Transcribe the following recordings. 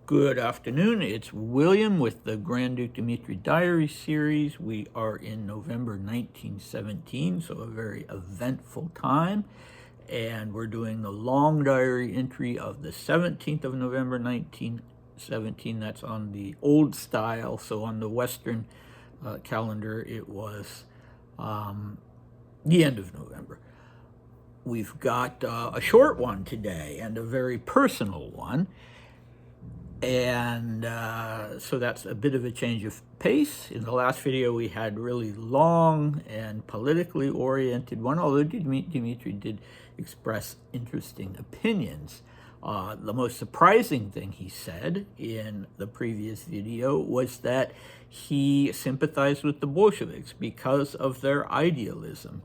Good afternoon. It's William with the Grand Duke Dmitri Diary series. We are in November 1917, so a very eventful time. And we're doing the long diary entry of the 17th of November 1917. That's on the old style. So on the Western calendar, it was the end of November. We've got a short one today and a very personal one. And so that's a bit of a change of pace. In the last video, we had really long and politically oriented one, although Dmitri did express interesting opinions. The most surprising thing he said in the previous video was that he sympathized with the Bolsheviks because of their idealism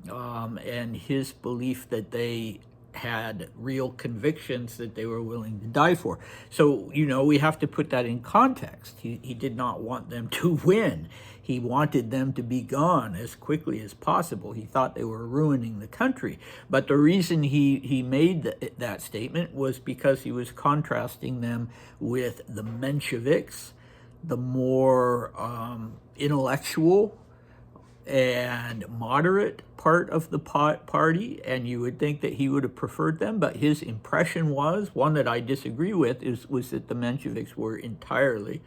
and his belief that they had real convictions that they were willing to die for. So, we have to put that in context. He did not want them to win. He wanted them to be gone as quickly as possible. He thought they were ruining the country. But the reason he made that statement was because he was contrasting them with the Mensheviks, the more intellectual and moderate part of the party, and you would think that he would have preferred them, but his impression was, one that I disagree with, was that the Mensheviks were entirely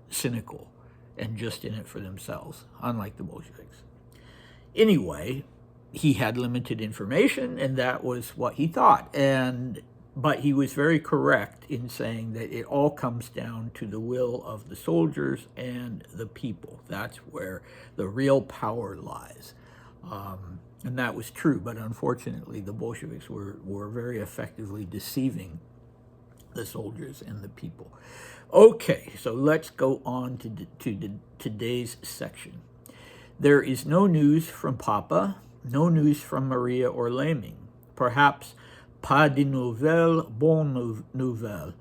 cynical and just in it for themselves, unlike the Bolsheviks. Anyway, he had limited information, and that was what he thought. But he was very correct in saying that it all comes down to the will of the soldiers and the people. That's where the real power lies. And that was true, but unfortunately the Bolsheviks were very effectively deceiving the soldiers and the people. Okay, so let's go on to today's section. There is no news from Papa, no news from Maria or Laming. Perhaps pas de nouvelles, bonne nouvelle.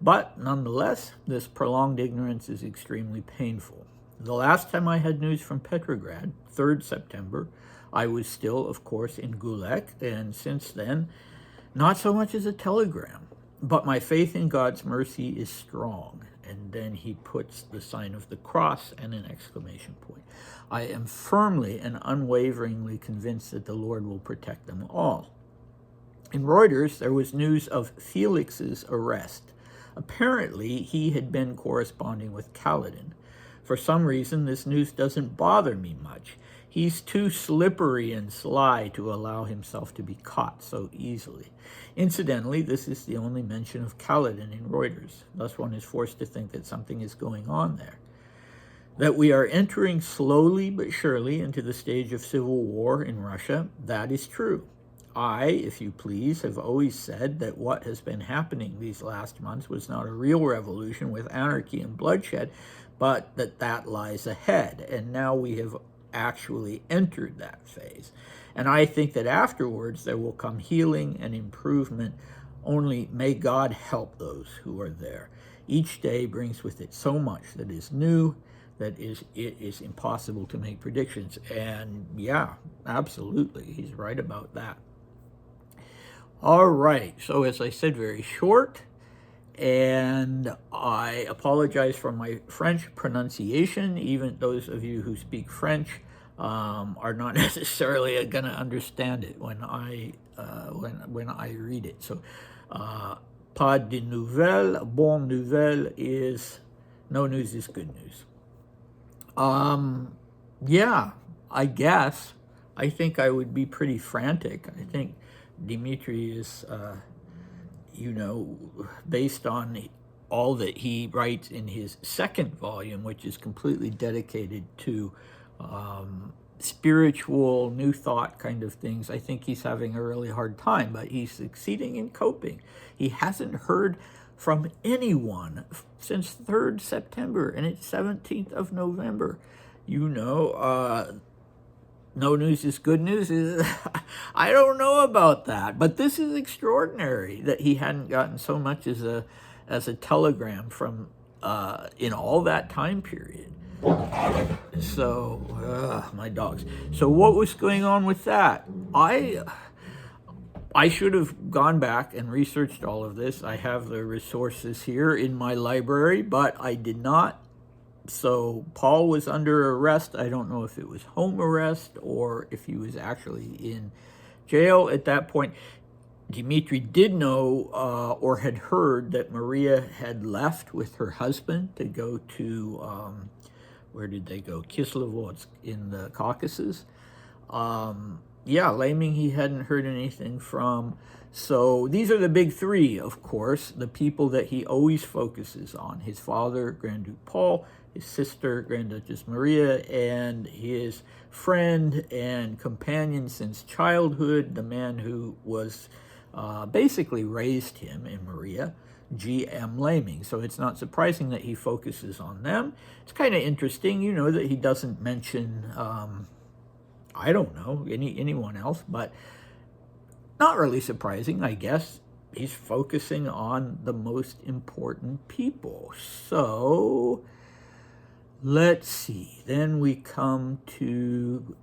But nonetheless, this prolonged ignorance is extremely painful. The last time I had news from Petrograd, 3rd September, I was still, of course, in Gulag, and since then, not so much as a telegram. But my faith in God's mercy is strong. And then he puts the sign of the cross and an exclamation point. I am firmly and unwaveringly convinced that the Lord will protect them all. In Reuters, there was news of Felix's arrest. Apparently, he had been corresponding with Kaledin. For some reason, this news doesn't bother me much. He's too slippery and sly to allow himself to be caught so easily. Incidentally, this is the only mention of Kaledin in Reuters. Thus, one is forced to think that something is going on there. That we are entering slowly but surely into the stage of civil war in Russia, that is true. I, if you please, have always said that what has been happening these last months was not a real revolution with anarchy and bloodshed, but that lies ahead. And now we have actually entered that phase. And I think that afterwards there will come healing and improvement. Only may God help those who are there. Each day brings with it so much that is new, that it is impossible to make predictions. And yeah, absolutely, he's right about that. All right, so as I said, very short, and I apologize for my French pronunciation. Even those of you who speak French are not necessarily going to understand it when I read it. So, pas de nouvelles, bonne nouvelle is no news is good news. Yeah, I guess. I think I would be pretty frantic. I think Dmitri is, based on all that he writes in his second volume, which is completely dedicated to spiritual, new thought kind of things, I think he's having a really hard time, but he's succeeding in coping. He hasn't heard from anyone since 3rd September, and it's 17th of November. No news is good news. I don't know about that, but this is extraordinary that he hadn't gotten so much as a telegram from in all that time period. So my dogs. So what was going on with that? I should have gone back and researched all of this. I have the resources here in my library, but I did not. So Paul was under arrest. I don't know if it was home arrest or if he was actually in jail at that point. Dmitri did know or had heard that Maria had left with her husband to go to, where did they go? Kislovodsk in the Caucasus. Yeah, Laming he hadn't heard anything from. So these are the big three, of course, the people that he always focuses on. His father, Grand Duke Paul, his sister, Grand Duchess Maria, and his friend and companion since childhood, the man who was basically raised him and Maria, G.M. Laming. So it's not surprising that he focuses on them. It's kind of interesting, you know, that he doesn't mention, I don't know, anyone else, but not really surprising, I guess. He's focusing on the most important people. So let's see. Then we come to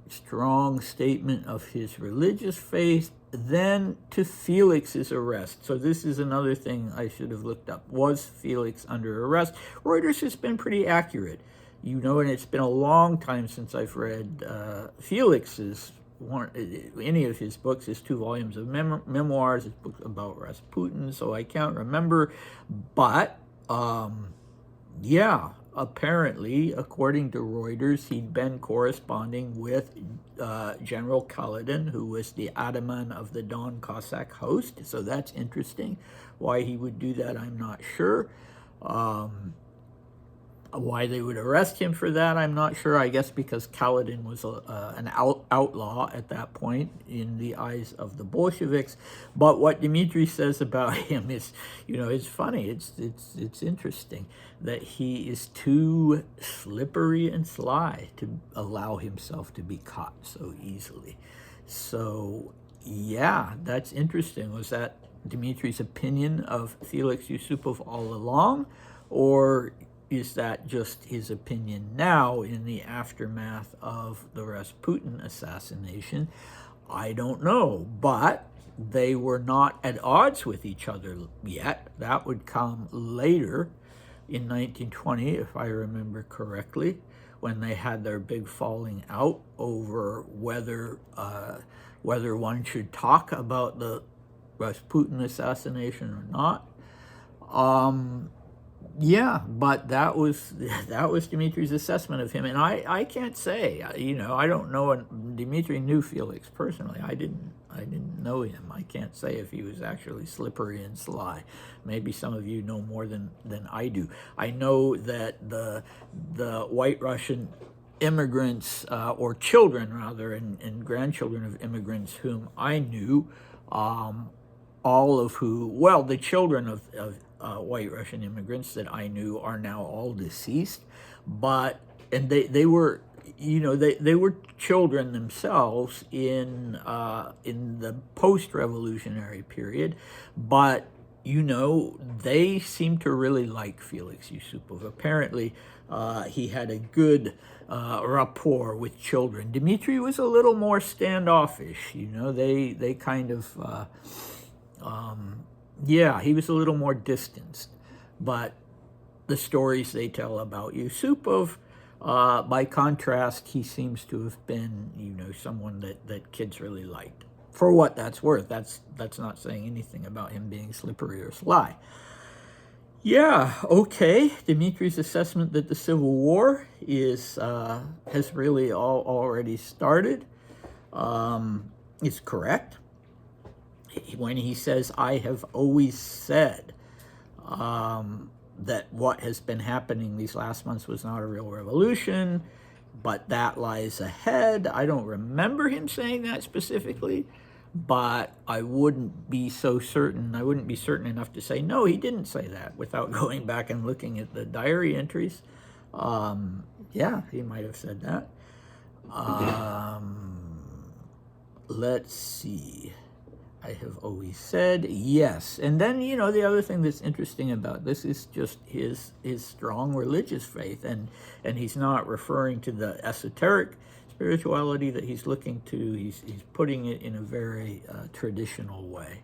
strong statement of his religious faith, then to Felix's arrest. So this is another thing I should have looked up. Was Felix under arrest? Reuters has been pretty accurate. You know, and it's been a long time since I've read Felix's, any of his books, his 2 volumes of memoirs, his book about Rasputin, so I can't remember. But, yeah, apparently, according to Reuters, he'd been corresponding with General Kaledin, who was the ataman of the Don Cossack host. So that's interesting. Why he would do that, I'm not sure. Why they would arrest him for that, I'm not sure. I guess because Kaledin was an outlaw at that point in the eyes of the Bolsheviks. But what Dmitri says about him is, you know, it's funny. It's interesting that he is too slippery and sly to allow himself to be caught so easily. So, yeah, that's interesting. Was that Dmitri's opinion of Felix Yusupov all along, or is that just his opinion now in the aftermath of the Rasputin assassination? I don't know, but they were not at odds with each other yet. That would come later in 1920, if I remember correctly, when they had their big falling out over whether one should talk about the Rasputin assassination or not. Yeah, but that was Dmitri's assessment of him, and I can't say, you know, I don't know. Dmitri knew Felix personally. I didn't know him. I can't say if he was actually slippery and sly. Maybe some of you know more than I do. I know that the White Russian immigrants, or children rather, and grandchildren of immigrants whom I knew, all of who, well, the children of White Russian immigrants that I knew are now all deceased, and they were, you know, they were children themselves in the post-revolutionary period, but, you know, they seemed to really like Felix Yusupov. Apparently, he had a good rapport with children. Dmitri was a little more standoffish, you know, they kind of, yeah, he was a little more distanced, but the stories they tell about Yusupov, by contrast, he seems to have been, you know, someone that kids really liked. For what that's worth, that's not saying anything about him being slippery or sly. Yeah, okay. Dmitri's assessment that the Civil War has really already started is correct. When he says, I have always said that what has been happening these last months was not a real revolution, but that lies ahead. I don't remember him saying that specifically, but I wouldn't be so certain. I wouldn't be certain enough to say, no, he didn't say that without going back and looking at the diary entries. Yeah, he might have said that. Let's see. I have always said, yes. And then, you know, the other thing that's interesting about this is just his strong religious faith. And he's not referring to the esoteric spirituality that he's looking to, he's putting it in a very traditional way.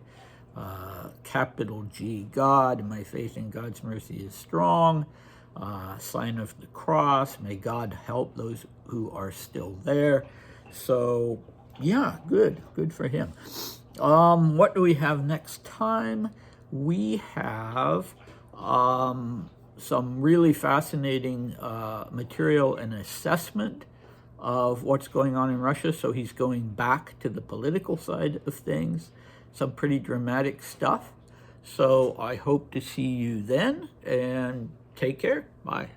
Capital G, God, my faith in God's mercy is strong. Sign of the cross, may God help those who are still there. So, yeah, good for him. What do we have next time? We have some really fascinating material and assessment of what's going on in Russia. So he's going back to the political side of things, some pretty dramatic stuff. So I hope to see you then, and take care. Bye.